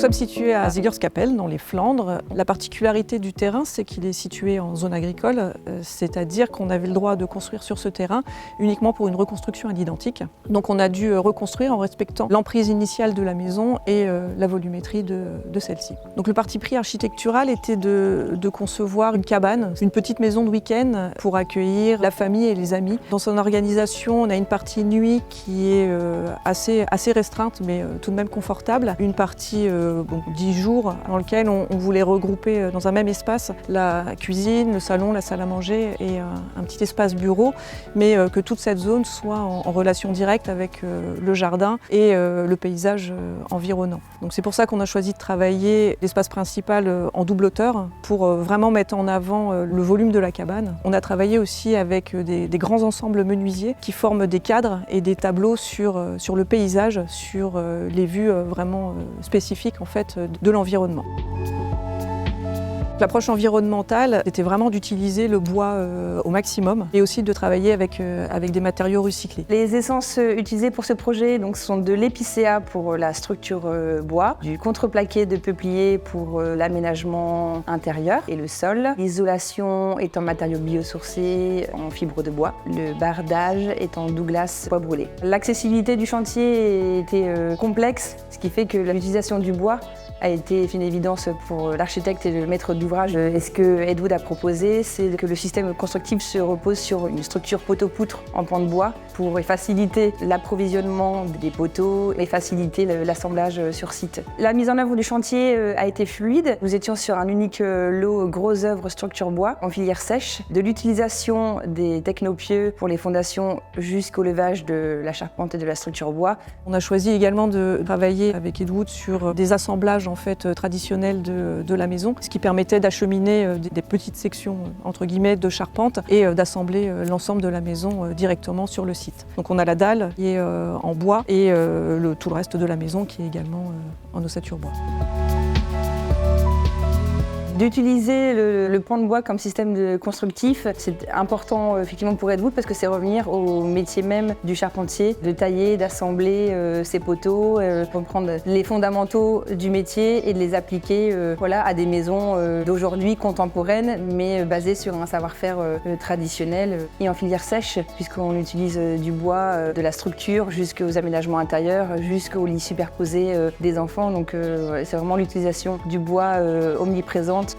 sommes situés à Ziegerskapelle, dans les Flandres. La particularité du terrain, c'est qu'il est situé en zone agricole, c'est-à-dire qu'on avait le droit de construire sur ce terrain uniquement pour une reconstruction à l'identique. Donc on a dû reconstruire en respectant l'emprise initiale de la maison et la volumétrie de celle-ci. Donc le parti pris architectural était de concevoir une cabane, une petite maison de week-end pour accueillir la famille et les amis. Dans son organisation, on a une partie nuit qui est assez restreinte, mais tout de même confortable. Une partie 10 jours dans lequel on voulait regrouper dans un même espace la cuisine, le salon, la salle à manger et un petit espace bureau, mais que toute cette zone soit en relation directe avec le jardin et le paysage environnant. Donc c'est pour ça qu'on a choisi de travailler l'espace principal en double hauteur pour vraiment mettre en avant le volume de la cabane. On a travaillé aussi avec des grands ensembles menuisiers qui forment des cadres et des tableaux sur le paysage, sur les vues vraiment spécifiques en fait, de l'environnement. L'approche environnementale, c'était vraiment d'utiliser le bois au maximum et aussi de travailler avec des matériaux recyclés. Les essences utilisées pour ce projet sont de l'épicéa pour la structure bois, du contreplaqué de peuplier pour l'aménagement intérieur et le sol. L'isolation est en matériaux biosourcés en fibre de bois. Le bardage est en Douglas bois brûlé. L'accessibilité du chantier était complexe, ce qui fait que l'utilisation du bois a été une évidence pour l'architecte et le maître d'ouvrage. Et ce que Ed Wood a proposé, c'est que le système constructif se repose sur une structure poteau-poutre en pan de bois pour faciliter l'approvisionnement des poteaux et faciliter l'assemblage sur site. La mise en œuvre du chantier a été fluide. Nous étions sur un unique lot gros œuvres structure bois en filière sèche, de l'utilisation des technopieux pour les fondations jusqu'au levage de la charpente et de la structure bois. On a choisi également de travailler avec Ed Wood sur des assemblages en fait traditionnels de la maison, ce qui permettait d'acheminer des petites sections entre guillemets de charpente et d'assembler l'ensemble de la maison directement sur le site. Donc on a la dalle qui est en bois et tout le reste de la maison qui est également en ossature bois. D'utiliser le pan de bois comme système constructif, c'est important effectivement pour Ed Wood parce que c'est revenir au métier même du charpentier, de tailler, d'assembler ses poteaux, reprendre les fondamentaux du métier et de les appliquer à des maisons d'aujourd'hui contemporaines mais basées sur un savoir-faire traditionnel et en filière sèche puisqu'on utilise du bois, de la structure jusqu'aux aménagements intérieurs, jusqu'aux lits superposés des enfants. Donc c'est vraiment l'utilisation du bois omniprésente.